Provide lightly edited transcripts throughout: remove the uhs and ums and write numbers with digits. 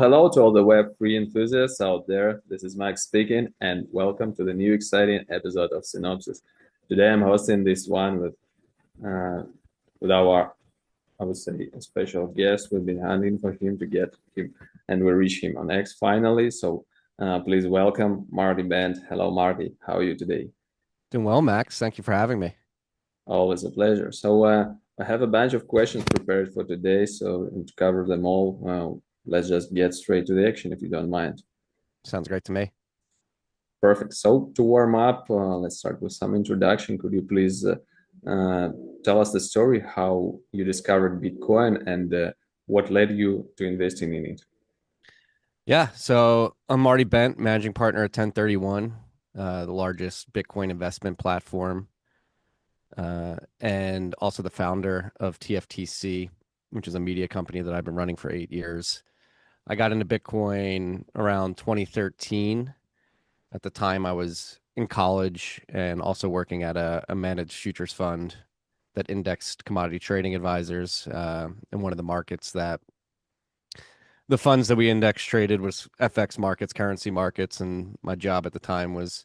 Hello to all the Web3 enthusiasts out there. This is Max speaking, and welcome to the new exciting episode of Synopsis. Today, I'm hosting this one uh, with our, I would say, a special guest. We've been hunting for him to get him, and we reach him on X finally. So, please welcome Marty Band. Hello, Marty. How are you today? Doing well, Max. Thank you for having me. Always a pleasure. So, I have a bunch of questions prepared for today. So, to cover them all, let's just get straight to the action, if you don't mind. Sounds great to me. Perfect. So to warm up, let's start with some introduction. Could you please uh, tell us the story how you discovered Bitcoin and what led you to investing in it? Yeah, so I'm Marty Bent, managing partner at 1031, the largest Bitcoin investment platform, and also the founder of TFTC, which is a media company that I've been running for 8 years. I got into Bitcoin around 2013. At the time, I was in college and also working at a managed futures fund that indexed commodity trading advisors in one of the markets that the funds that we index traded was FX markets, currency markets, and my job at the time was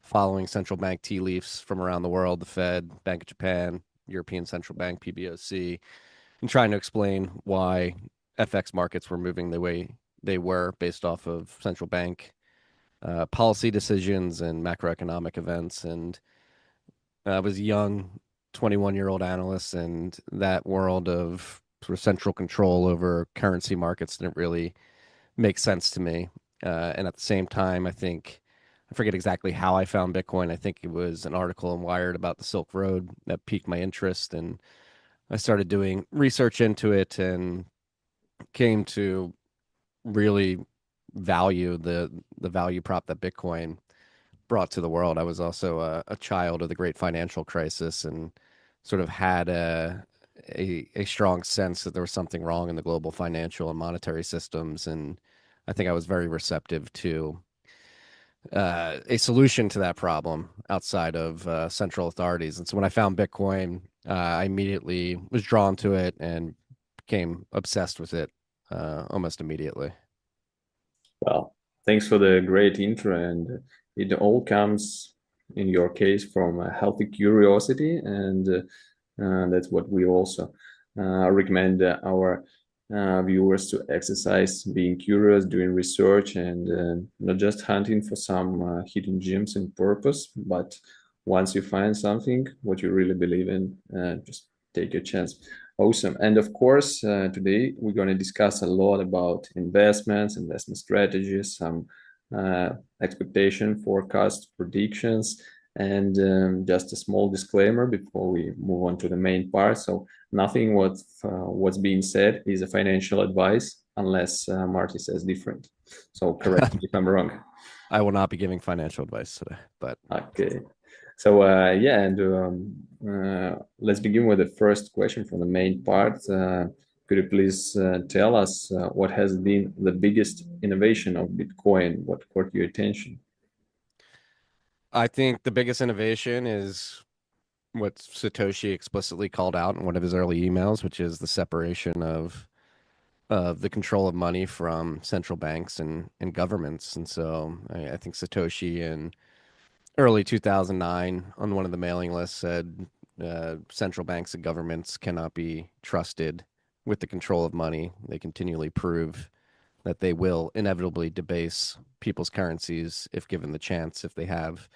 following central bank tea leaves from around the world, the Fed, Bank of Japan, European Central Bank, PBOC, and trying to explain why FX markets were moving the way they were based off of central bank policy decisions and macroeconomic events. And I was a young 21-year-old analyst, and that world of sort of central control over currency markets didn't really makes sense to me. And at the same time, I forget exactly how I found Bitcoin. I think it was an article in Wired about the Silk Road that piqued my interest. And I started doing research into it and came to really value the value prop that Bitcoin brought to the world. I was also a child of the great financial crisis and sort of had a strong sense that there was something wrong in the global financial and monetary systems. And I think I was very receptive to a solution to that problem outside of central authorities. And so when I found Bitcoin, I immediately was drawn to it and became obsessed with it almost immediately. Well, thanks for the great intro, and it all comes in your case from a healthy curiosity, and that's what we also recommend our viewers to exercise, being curious, doing research, and not just hunting for some hidden gems in purpose, but once you find something, what you really believe in, just take a chance. Awesome. And of course, today we're going to discuss a lot about investments, investment strategies, some expectation, forecast, predictions, and just a small disclaimer before we move on to the main part. So nothing what's being said is a financial advice unless Marty says different. So correct me if I'm wrong. I will not be giving financial advice today, but Okay. So yeah, and let's begin with the first question from the main part. Could you please tell us what has been the biggest innovation of Bitcoin? What caught your attention? I think the biggest innovation is what Satoshi explicitly called out in one of his early emails, which is the separation of the control of money from central banks and governments. And so I think Satoshi in early 2009 on one of the mailing lists said central banks and governments cannot be trusted with the control of money. They continually prove that they will inevitably debase people's currencies if given the chance, if they have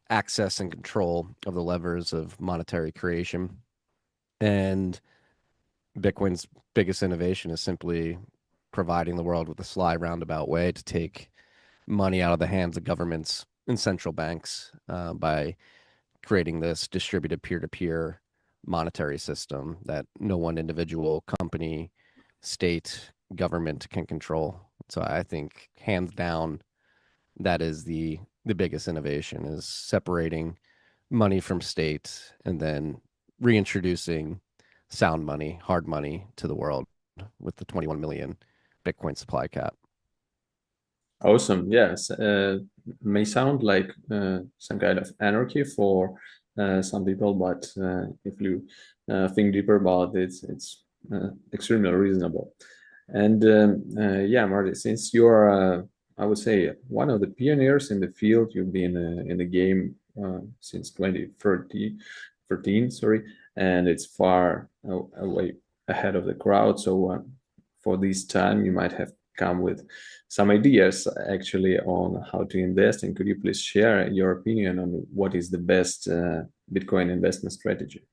access and control of the levers of monetary creation. And Bitcoin's biggest innovation is simply providing the world with a sly roundabout way to take money out of the hands of governments and central banks by creating this distributed peer-to-peer monetary system that no one individual, company, state, government can control. So I think hands down, that is the biggest innovation is separating money from state and then reintroducing sound money, hard money to the world with the 21 million Bitcoin supply cap. Awesome. Yes. May sound like some kind of anarchy for some people, but if you think deeper about it, it's extremely reasonable. And yeah, Marty, since you're, I would say, one of the pioneers in the field, you've been in the game since 2013, sorry, and it's far away ahead of the crowd. So for this time, you might have come with some ideas actually on how to invest. And could you please share your opinion on what is the best Bitcoin investment strategy?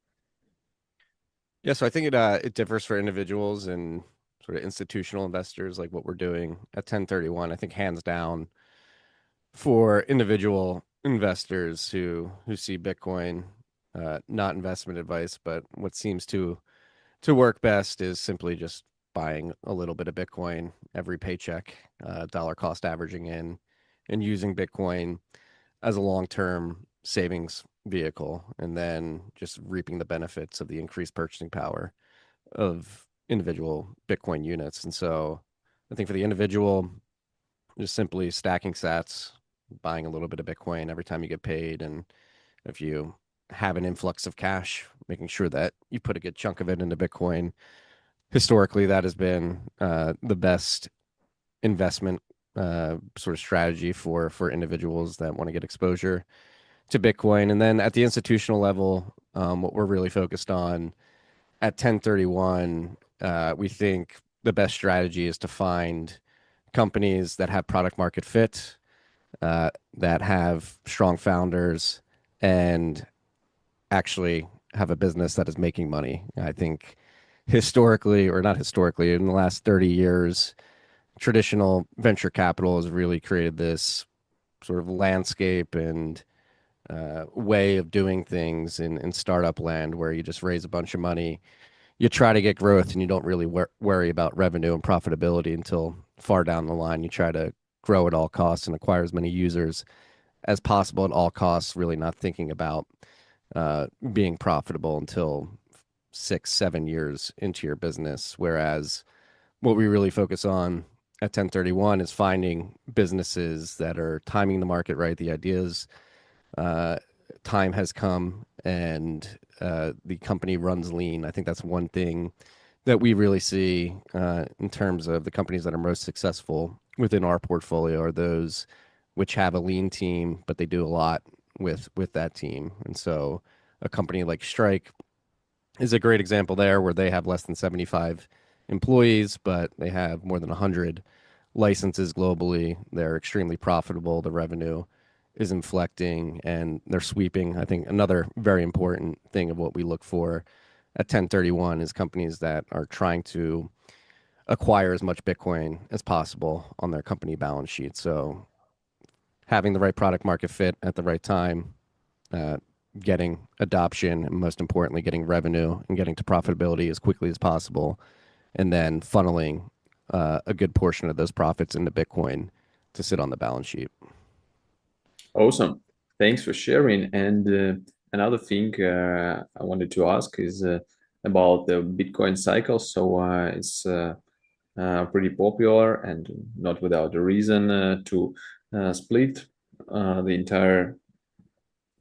Yeah, so I think it differs for individuals and sort of institutional investors, like what we're doing at 1031. I think hands down for individual investors who see Bitcoin, not investment advice, but what seems to work best is simply just buying a little bit of Bitcoin every paycheck, dollar cost averaging in, and using Bitcoin as a long-term savings vehicle, and then just reaping the benefits of the increased purchasing power of individual Bitcoin units. And so I think for the individual, just simply stacking sats, buying a little bit of Bitcoin every time you get paid. And if you have an influx of cash, making sure that you put a good chunk of it into Bitcoin. Historically, that has been the best investment sort of strategy for individuals that want to get exposure to Bitcoin. And then at the institutional level, what we're really focused on at 1031, we think the best strategy is to find companies that have product market fit, that have strong founders, and actually have a business that is making money. I think historically, or not historically, in the last 30 years, traditional venture capital has really created this sort of landscape and way of doing things in startup land where you just raise a bunch of money, you try to get growth, and you don't really worry about revenue and profitability until far down the line. You try to grow at all costs and acquire as many users as possible at all costs, really not thinking about being profitable until 6, 7 years into your business. Whereas what we really focus on at 1031 is finding businesses that are timing the market right. The ideas, uh, time has come, and the company runs lean. I think that's one thing that we really see in terms of the companies that are most successful within our portfolio are those which have a lean team, but they do a lot with that team. And so a company like Strike is a great example there, where they have less than 75 employees, but they have more than 100 licenses globally. They're extremely profitable. The revenue is inflecting, and they're sweeping. I think another very important thing of what we look for at 1031 is companies that are trying to acquire as much Bitcoin as possible on their company balance sheet. So having the right product market fit at the right time, uh, getting adoption, and most importantly, getting revenue and getting to profitability as quickly as possible, and then funneling a good portion of those profits into Bitcoin to sit on the balance sheet. Awesome. Thanks for sharing. And another thing I wanted to ask is about the Bitcoin cycle. So it's pretty popular and not without a reason to split the entire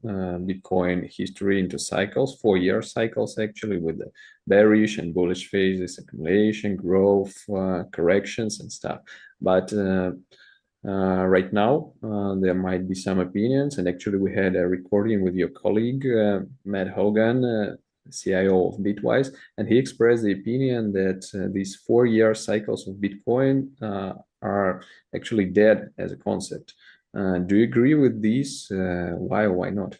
Bitcoin history into cycles, 4 year cycles actually, with the bearish and bullish phases, accumulation, growth, corrections, and stuff. But right now, there might be some opinions, and actually, we had a recording with your colleague Matt Hougan, CIO of Bitwise, and he expressed the opinion that these 4 year cycles of Bitcoin are actually dead as a concept. Do you agree with these? Why or why not?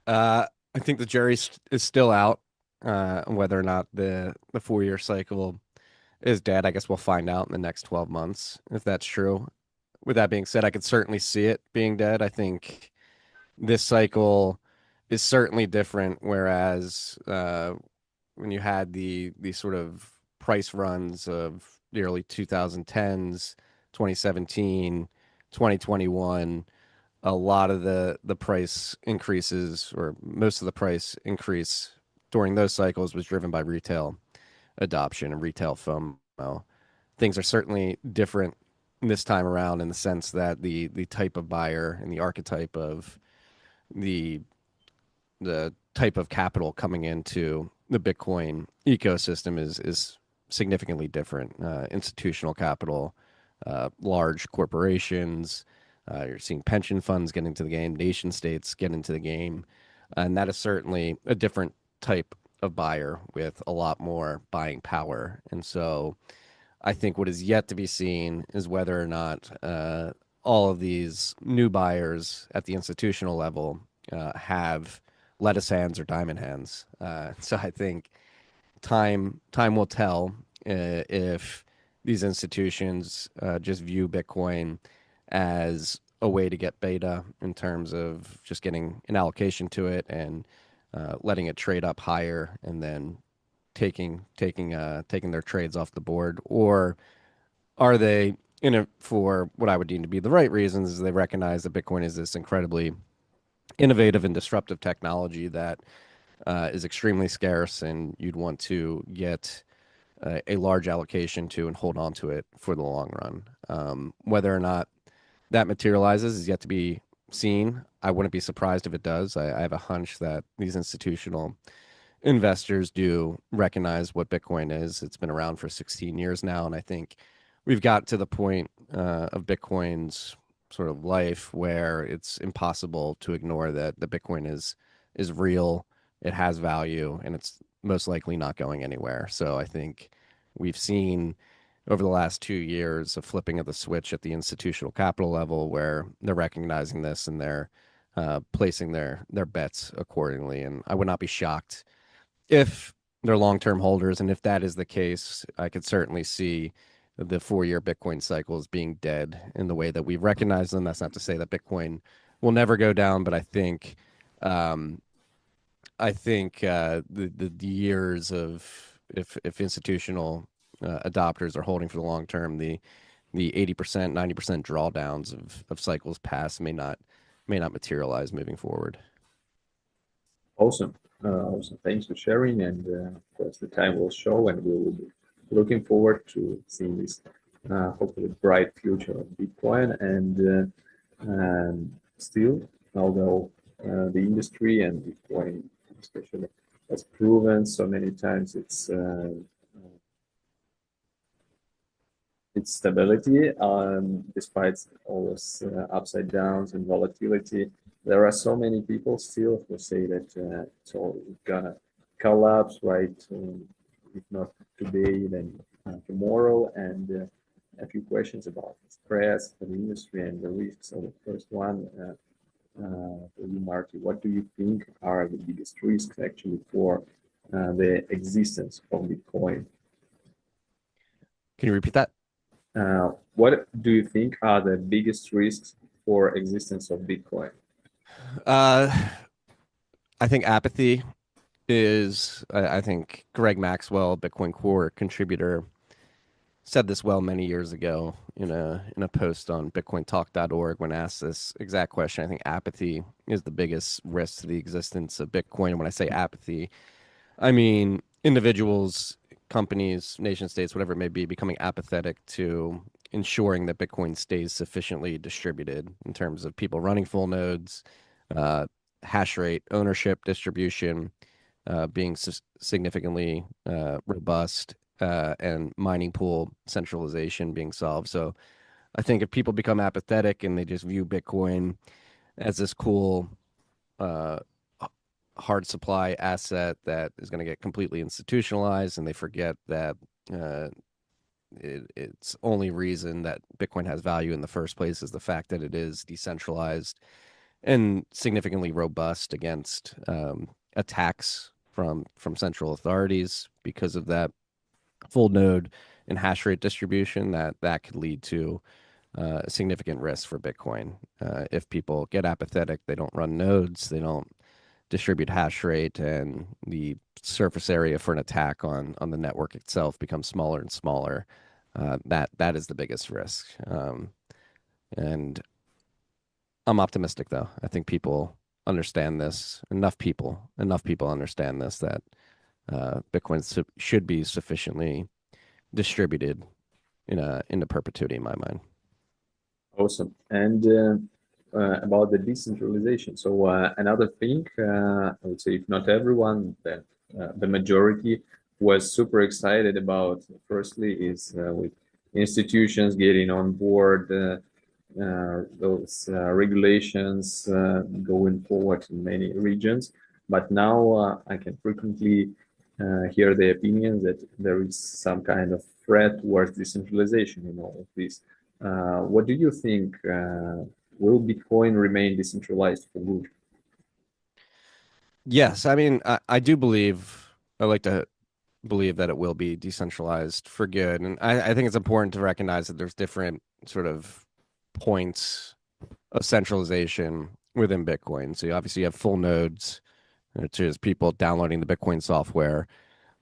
I think the jury is still out on whether or not the 4 year cycle is dead. I guess we'll find out in the next 12 months if that's true. With that being said, I could certainly see it being dead. I think this cycle is certainly different. Whereas when you had the sort of price runs of the early 2010s, 2017, 2021, a lot of the price increases, or most of the price increase during those cycles, was driven by retail adoption and retail FOMO. Things are certainly different this time around in the sense that the type of buyer and the archetype of the the type of capital coming into the Bitcoin ecosystem is significantly different. Institutional capital, large corporations, you're seeing pension funds get into the game, nation states get into the game. And that is certainly a different type of buyer with a lot more buying power. And so I think what is yet to be seen is whether or not all of these new buyers at the institutional level have lettuce hands or diamond hands. So I think time will tell if these institutions just view Bitcoin as a way to get beta in terms of just getting an allocation to it and letting it trade up higher and then taking their trades off the board, or are they in it for what I would deem to be the right reasons? They recognize that Bitcoin is this incredibly innovative and disruptive technology that is extremely scarce, and you'd want to get a large allocation to and hold on to it for the long run. Whether or not that materializes is yet to be seen. I wouldn't be surprised if it does. I have a hunch that these institutional investors do recognize what Bitcoin is. It's been around for 16 years now, and I think we've got to the point of Bitcoin's sort of life where it's impossible to ignore that the Bitcoin is real, it has value, and it's most likely not going anywhere. So I think we've seen over the last 2 years a flipping of the switch at the institutional capital level where they're recognizing this and they're placing their bets accordingly. And I would not be shocked if they're long-term holders, and if that is the case, I could certainly see the 4-year Bitcoin cycles being dead in the way that we've recognized them. That's not to say that Bitcoin will never go down, but um, the years of if institutional adopters are holding for the long term, the 80%, 90% drawdowns of cycles past may not materialize moving forward. Awesome. Awesome. Thanks for sharing. And of course, the time will show, and we will be looking forward to seeing this hopefully bright future of Bitcoin. And still, although the industry and Bitcoin, especially, has proven so many times its stability, despite all those upside downs and volatility. There are so many people still who say that it's all gonna collapse, right? If not today, then tomorrow. And a few questions about the stress for the industry and the risks. So the first one, for you, Marty, what do you think are the biggest risks actually for the existence of Bitcoin? Can you repeat that? What do you think are the biggest risks for existence of Bitcoin? Uh, I think apathy is, I think Greg Maxwell, Bitcoin Core contributor, said this well many years ago in a post on bitcointalk.org when asked this exact question. I think apathy is the biggest risk to the existence of Bitcoin. And when I say apathy, I mean individuals, companies, nation states, whatever it may be, becoming apathetic to ensuring that Bitcoin stays sufficiently distributed in terms of people running full nodes, uh, hash rate, ownership, distribution, being significantly robust, and mining pool centralization being solved. So I think if people become apathetic and they just view Bitcoin as this cool uh, hard supply asset that is going to get completely institutionalized, and they forget that uh, its only reason that Bitcoin has value in the first place is the fact that it is decentralized and significantly robust against attacks from central authorities because of that full node and hash rate distribution that could lead to a significant risk for Bitcoin. If people get apathetic, they don't run nodes, they don't distribute hash rate, and the surface area for an attack on the network itself becomes smaller and smaller. That is the biggest risk. And I'm optimistic though. I think people understand this. Enough people understand this that Bitcoin should be sufficiently distributed into perpetuity in my mind. Awesome. And about the decentralization. So another thing, I would say, if not everyone, then the majority was super excited about, firstly, is with institutions getting on board those regulations going forward in many regions. But now I can frequently hear the opinion that there is some kind of threat towards decentralization in all of this. What do you think? Will Bitcoin remain decentralized for good? Yes, I mean, I do believe, I like to believe that it will be decentralized for good. And I think it's important to recognize that there's different sort of points of centralization within Bitcoin. So you obviously have full nodes, which is people downloading the Bitcoin software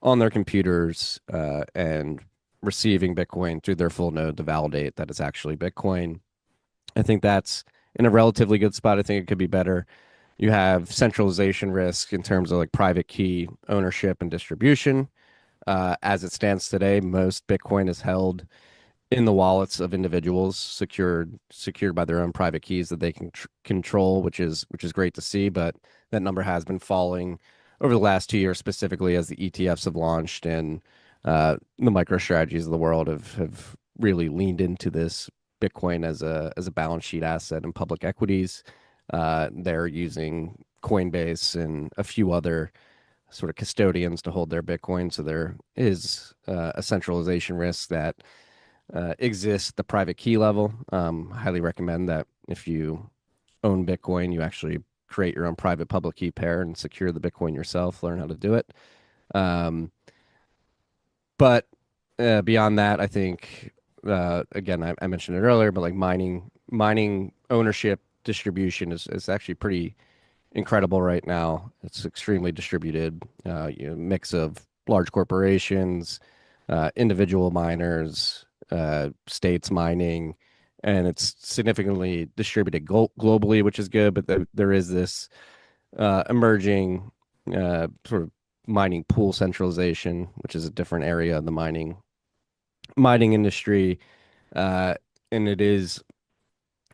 on their computers and receiving Bitcoin through their full node to validate that it's actually Bitcoin. I think that's in a relatively good spot. I think it could be better. You have centralization risk in terms of like private key ownership and distribution. As it stands today, most Bitcoin is held in the wallets of individuals, secured by their own private keys that they can control, which is great to see. But that number has been falling over the last 2 years, specifically as the ETFs have launched and the micro strategies of the world have really leaned into this Bitcoin as a balance sheet asset in public equities. They're using Coinbase and a few other sort of custodians to hold their Bitcoin. So there is a centralization risk that exists at the private key level. Highly recommend that if you own Bitcoin, you actually create your own private public key pair and secure the Bitcoin yourself, learn how to do it. Um, but beyond that, I think, again, I mentioned it earlier, but like mining ownership distribution is actually pretty incredible right now. It's extremely distributed, mix of large corporations, individual miners, states mining, and it's significantly distributed globally, which is good. But there is this emerging sort of mining pool centralization, which is a different area of the mining industry, uh, and it is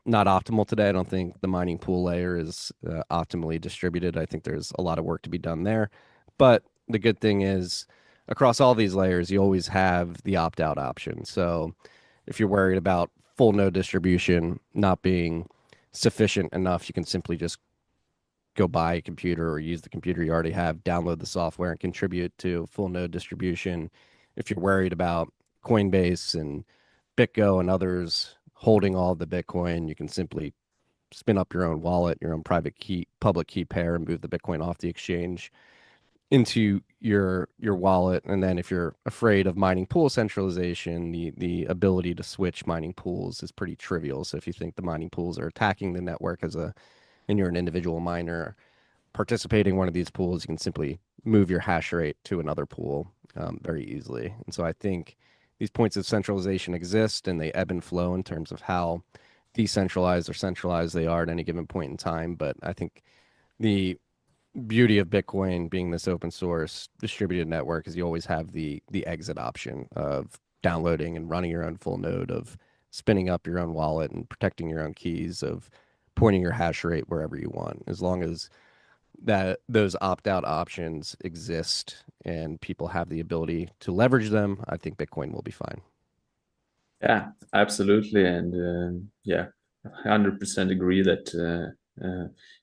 not optimal today. I don't think the mining pool layer is optimally distributed. I think there's a lot of work to be done there. But the good thing is, across all these layers, you always have the opt out option. So if you're worried about full node distribution not being sufficient enough, you can simply just go buy a computer or use the computer you already have, download the software, and contribute to full node distribution. If you're worried about Coinbase and BitGo and others holding all the Bitcoin, you can simply spin up your own wallet, your own private key, public key pair, and move the Bitcoin off the exchange into your wallet. And then if you're afraid of mining pool centralization, the ability to switch mining pools is pretty trivial. So if you think the mining pools are attacking the network and you're an individual miner participating in one of these pools, you can simply move your hash rate to another pool very easily. And so I think these points of centralization exist and they ebb and flow in terms of how decentralized or centralized they are at any given point in time. But I think the beauty of Bitcoin being this open source distributed network is you always have the exit option of downloading and running your own full node, of spinning up your own wallet and protecting your own keys, of pointing your hash rate wherever you want. As long as that those opt out options exist and people have the ability to leverage them, I think Bitcoin will be fine. Yeah, absolutely. And yeah, 100% agree that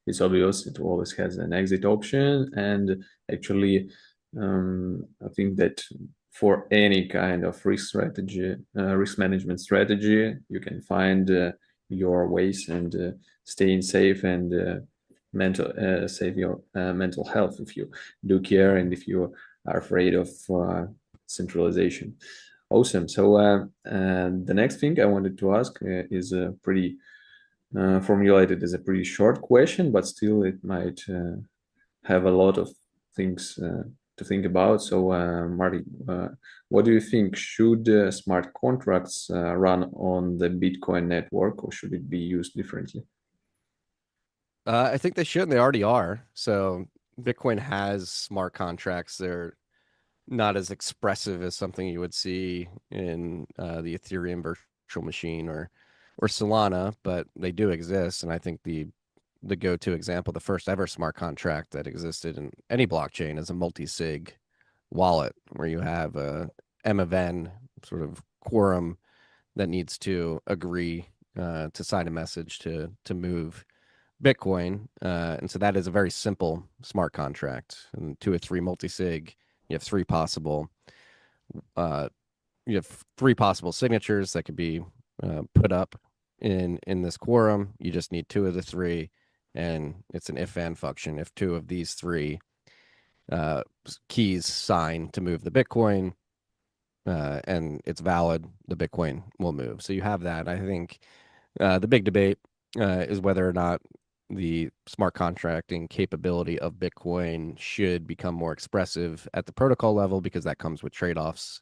it's obvious it always has an exit option. And actually, I think that for any kind of risk strategy, risk management strategy, you can find your ways and staying safe and mental save your mental health if you do care and if you are afraid of centralization. Awesome. So the next thing I wanted to ask is a pretty formulated as a pretty short question, but still it might have a lot of things to think about. So, Marty, what do you think? Should smart contracts run on the Bitcoin network, or should it be used differently? I think they should, and they already are. So Bitcoin has smart contracts. They're not as expressive as something you would see in the Ethereum virtual machine or Solana, but they do exist. And I think the go-to example, the first ever smart contract that existed in any blockchain, is a multi-sig wallet where you have a M of N sort of quorum that needs to agree to sign a message to move Bitcoin. And so that is a very simple smart contract. And two or three multi-sig, you have uh, you have three possible signatures that could be put up in this quorum. You just need two of the three, and it's an if-and function. If two of these three uh, keys sign to move the Bitcoin, and it's valid, the Bitcoin will move. So you have that. I think the big debate is whether or not the smart contracting capability of Bitcoin should become more expressive at the protocol level, because that comes with trade-offs,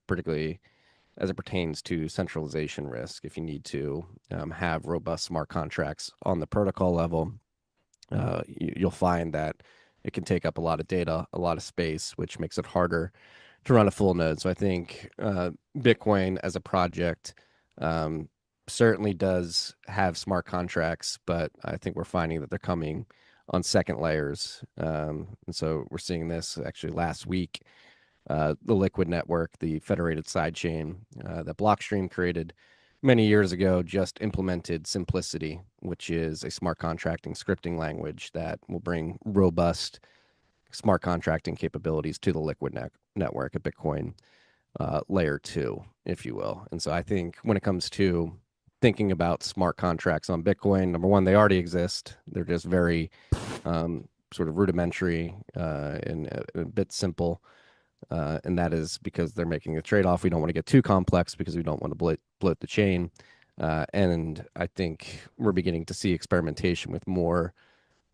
particularly as it pertains to centralization risk. If you need to have robust smart contracts on the protocol level, you'll find that it can take up a lot of data, a lot of space, which makes it harder to run a full node. So I think Bitcoin as a project um, certainly does have smart contracts, but I think we're finding that they're coming on second layers. And so we're seeing this actually last week. The Liquid network, the federated sidechain that Blockstream created many years ago, just implemented Simplicity, which is a smart contracting scripting language that will bring robust smart contracting capabilities to the Liquid network, a Bitcoin layer two, if you will. And so I think when it comes to thinking about smart contracts on Bitcoin, number one, they already exist. They're just very sort of rudimentary and a bit simple. And that is because they're making a trade-off. We don't want to get too complex because we don't want to bloat the chain. And I think we're beginning to see experimentation with more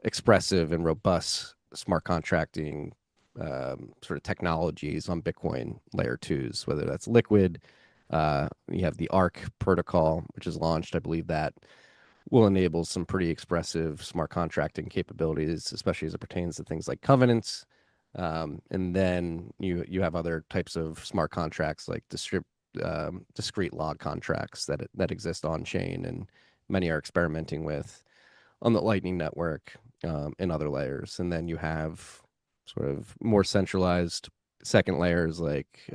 expressive and robust smart contracting sort of technologies on Bitcoin layer twos, whether that's Liquid. You have the ARC protocol, which is launched. I believe that will enable some pretty expressive smart contracting capabilities, especially as it pertains to things like covenants. And then you have other types of smart contracts like discrete log contracts that exist on chain, and many are experimenting with on the Lightning Network and other layers. And then you have sort of more centralized second layers like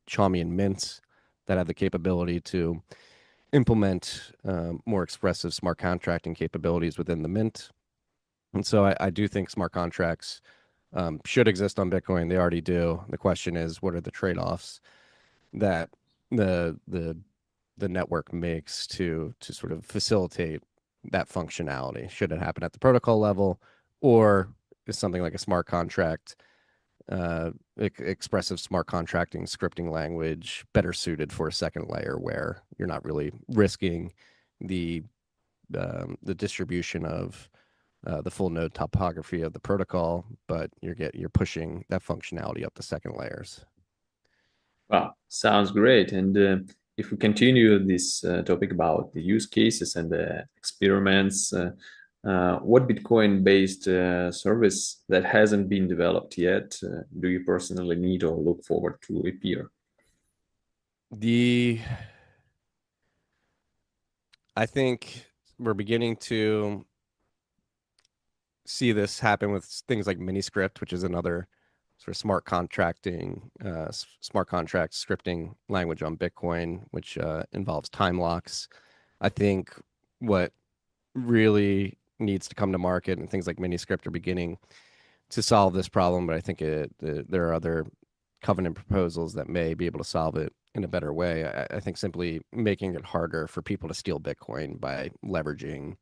Chaumy and Mint that have the capability to implement more expressive smart contracting capabilities within the Mint. And so I do think smart contracts should exist on Bitcoin. They already do. The question is, what are the trade-offs that the the the network makes to sort of facilitate that functionality? Should it happen at the protocol level, or is something like a smart contract, expressive smart contracting scripting language better suited for a second layer where you're not really risking the the distribution of the full node topography of the protocol, but you're pushing that functionality up the second layers. Wow, sounds great. And if we continue this topic about the use cases and the experiments, what Bitcoin-based service that hasn't been developed yet do you personally need or look forward to appear? The I think we're beginning to see this happen with things like Miniscript, which is another sort of smart contract scripting language on Bitcoin, which involves time locks. I think what really needs to come to market, and things like Miniscript are beginning to solve this problem, but I think there are other covenant proposals that may be able to solve it in a better way. I think simply making it harder for people to steal Bitcoin by leveraging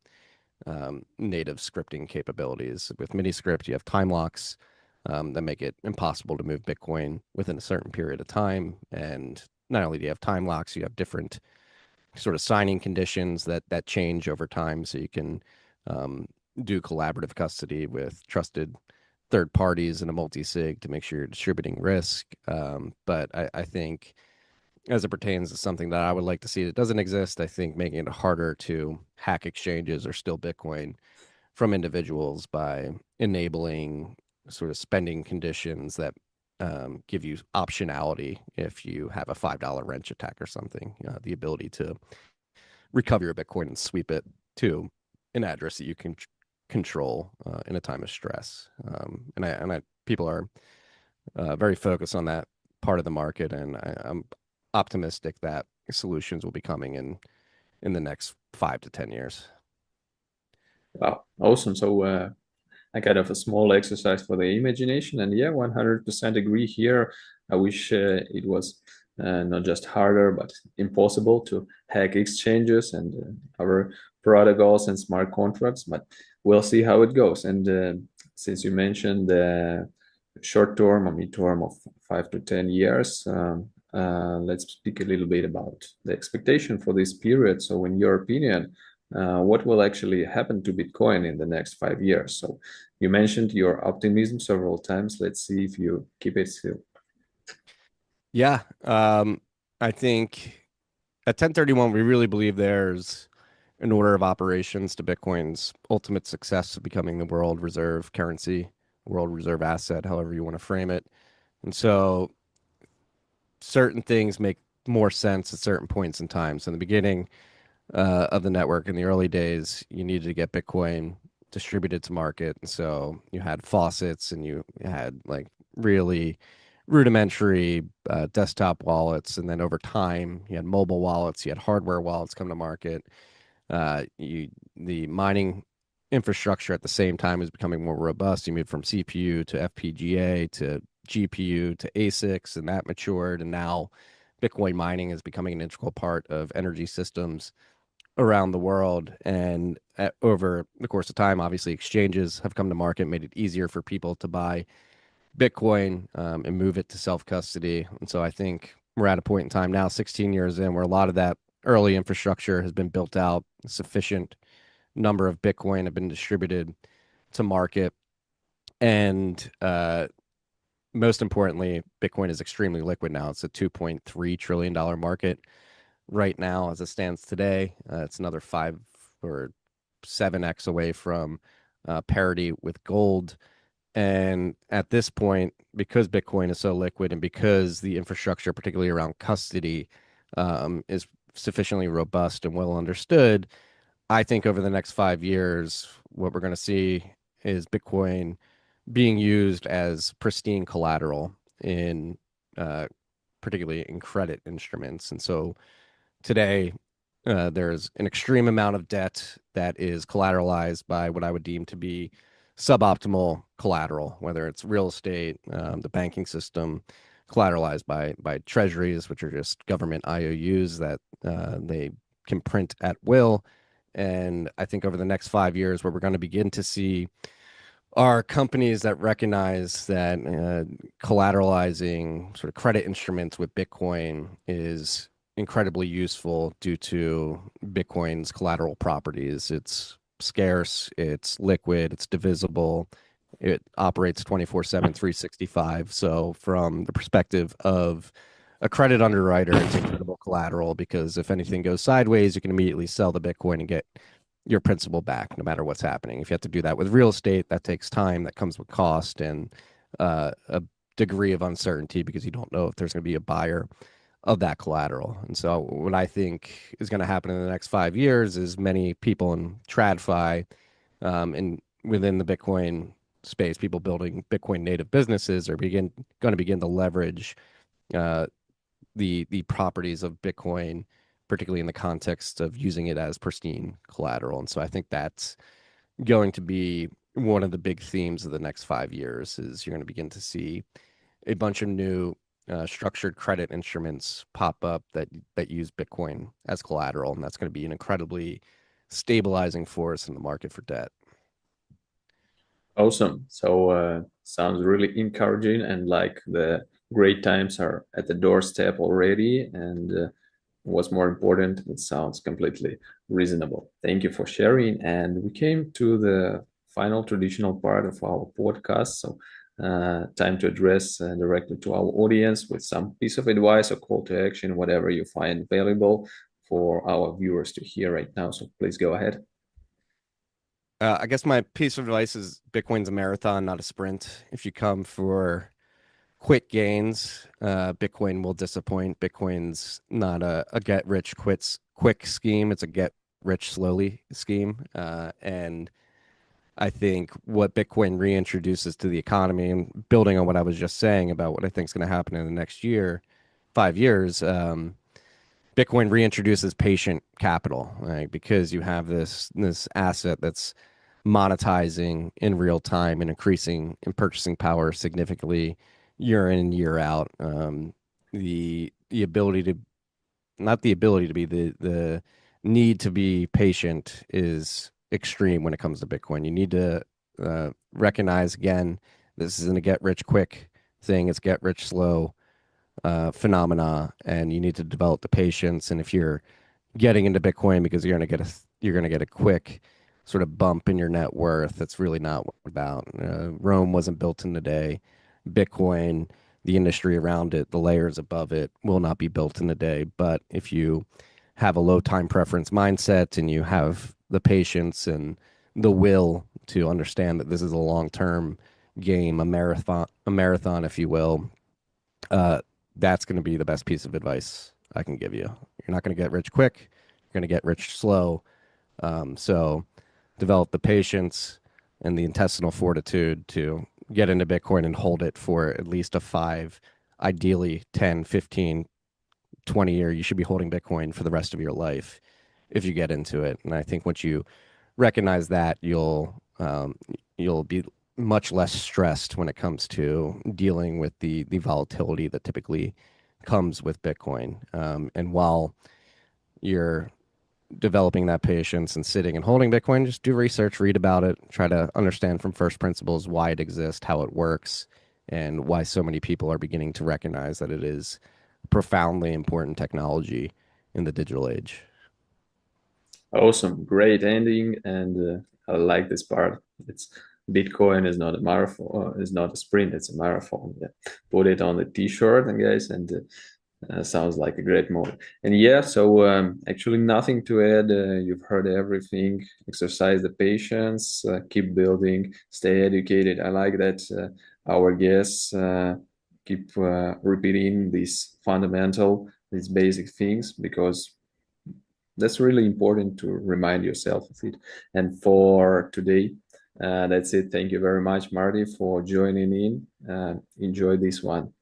native scripting capabilities. With Miniscript, you have time locks that make it impossible to move Bitcoin within a certain period of time. And not only do you have time locks, you have different sort of signing conditions that change over time, so you can do collaborative custody with trusted third parties in a multi-sig to make sure you're distributing risk. But I think as it pertains to something that I would like to see that doesn't exist, I think making it harder to hack exchanges or steal Bitcoin from individuals by enabling sort of spending conditions that give you optionality if you have a $5 wrench attack or something, the ability to recover your Bitcoin and sweep it to an address that you can control in a time of stress. And people are very focused on that part of the market, and I'm optimistic that solutions will be coming in the next 5 to 10 years. Wow, awesome. So a kind of a small exercise for the imagination. And yeah, 100% agree here. I wish it was not just harder, but impossible to hack exchanges and other protocols and smart contracts. But we'll see how it goes. And since you mentioned the short term or mid term of 5 to 10 years, let's speak a little bit about the expectation for this period. So, in your opinion, what will actually happen to Bitcoin in the next 5 years? So, you mentioned your optimism several times. Let's see if you keep it still. Yeah, I think at 1031, we really believe there's an order of operations to Bitcoin's ultimate success of becoming the world reserve currency, world reserve asset, however you want to frame it. And so certain things make more sense at certain points in time. So in the beginning of the network, in the early days, you needed to get Bitcoin distributed to market. And so you had faucets and you had like really rudimentary desktop wallets. And then over time, you had mobile wallets, you had hardware wallets come to market. The mining infrastructure at the same time is becoming more robust. You moved from CPU to FPGA to GPU to ASICs, and that matured. And now Bitcoin mining is becoming an integral part of energy systems around the world. And over the course of time, obviously, exchanges have come to market, made it easier for people to buy Bitcoin and move it to self custody. And so I think we're at a point in time now, 16 years in, where a lot of that early infrastructure has been built out, a sufficient number of Bitcoin have been distributed to market. And most importantly, Bitcoin is extremely liquid now. It's a $2.3 trillion market right now as it stands today. It's another 5 or 7x away from parity with gold. And at this point, because Bitcoin is so liquid and because the infrastructure, particularly around custody, is sufficiently robust and well understood, I think over the next 5 years, what we're going to see is Bitcoin being used as pristine collateral in uh, particularly in credit instruments. And so today, there's an extreme amount of debt that is collateralized by what I would deem to be suboptimal collateral, whether it's real estate, the banking system, collateralized by treasuries, which are just government IOUs that they can print at will. And I think over the next 5 years, where we're going to begin to see are companies that recognize that collateralizing sort of credit instruments with Bitcoin is incredibly useful due to Bitcoin's collateral properties. It's scarce, it's liquid, it's divisible, it operates 24/7, 365. So, from the perspective of a credit underwriter, it's incredible collateral because if anything goes sideways, you can immediately sell the Bitcoin and get your principal back no matter what's happening. If you have to do that with real estate, that takes time, that comes with cost and a degree of uncertainty because you don't know if there's going to be a buyer of that collateral. And so, what I think is going to happen in the next 5 years is many people in TradFi and within the Bitcoin space, people building Bitcoin native businesses are going to begin to leverage uh, the properties of Bitcoin, particularly in the context of using it as pristine collateral. And so I think that's going to be one of the big themes of the next 5 years is you're going to begin to see a bunch of new structured credit instruments pop up that use Bitcoin as collateral, and that's going to be an incredibly stabilizing force in the market for debt. Awesome. So, sounds really encouraging, and like the great times are at the doorstep already. And what's more important, it sounds completely reasonable. Thank you for sharing. And we came to the final traditional part of our podcast. So, time to address directly to our audience with some piece of advice or call to action, whatever you find valuable for our viewers to hear right now. So, please go ahead. I guess my piece of advice is Bitcoin's a marathon, not a sprint. If you come for quick gains, Bitcoin will disappoint. Bitcoin's not a get rich quits quick scheme. It's a get rich slowly scheme. And I think what Bitcoin reintroduces to the economy, and building on what I was just saying about what I think is going to happen in the next year, 5 years, Bitcoin reintroduces patient capital, right? Because you have this asset that's monetizing in real time and increasing in purchasing power significantly year in and year out. The ability to not the ability to be the need to be patient is extreme when it comes to Bitcoin. You need to recognize again, this isn't a get rich quick thing. It's get rich slow phenomena, and you need to develop the patience. And if you're getting into Bitcoin because you're gonna get a quick sort of bump in your net worth, that's really not what it's about. Rome wasn't built in a day. Bitcoin, the industry around it, the layers above it, will not be built in a day. But if you have a low time preference mindset and you have the patience and the will to understand that this is a long term game, a marathon, if you will, uh, that's going to be the best piece of advice I can give you. You're not going to get rich quick. You're going to get rich slow. So develop the patience and the intestinal fortitude to get into Bitcoin and hold it for at least a 5, ideally 10, 15, 20 year. You should be holding Bitcoin for the rest of your life if you get into it. And I think once you recognize that, you'll be much less stressed when it comes to dealing with the volatility that typically comes with Bitcoin. And while you're developing that patience and sitting and holding Bitcoin, just do research, read about it, try to understand from first principles why it exists, how it works, and why so many people are beginning to recognize that it is profoundly important technology in the digital age. Awesome, great ending, and I like this part. It's Bitcoin is not a marathon, is not a sprint, it's a marathon. Yeah. Put it on the t-shirt, and guys, and sounds like a great mode. And yeah, so actually nothing to add. You've heard everything. Exercise the patience, keep building, stay educated. I like that our guests keep repeating these fundamental, these basic things, because that's really important to remind yourself of it. And for today, that's it. Thank you very much, Marty, for joining in. Enjoy this one.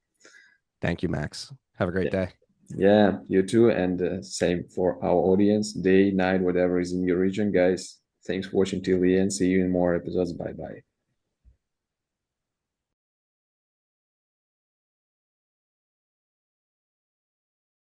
Thank you, Max. Have a great Yeah, day. yeah, you too. And same for our audience, day, night, whatever is in your region, guys. Thanks for watching till the end. See you in more episodes. Bye bye.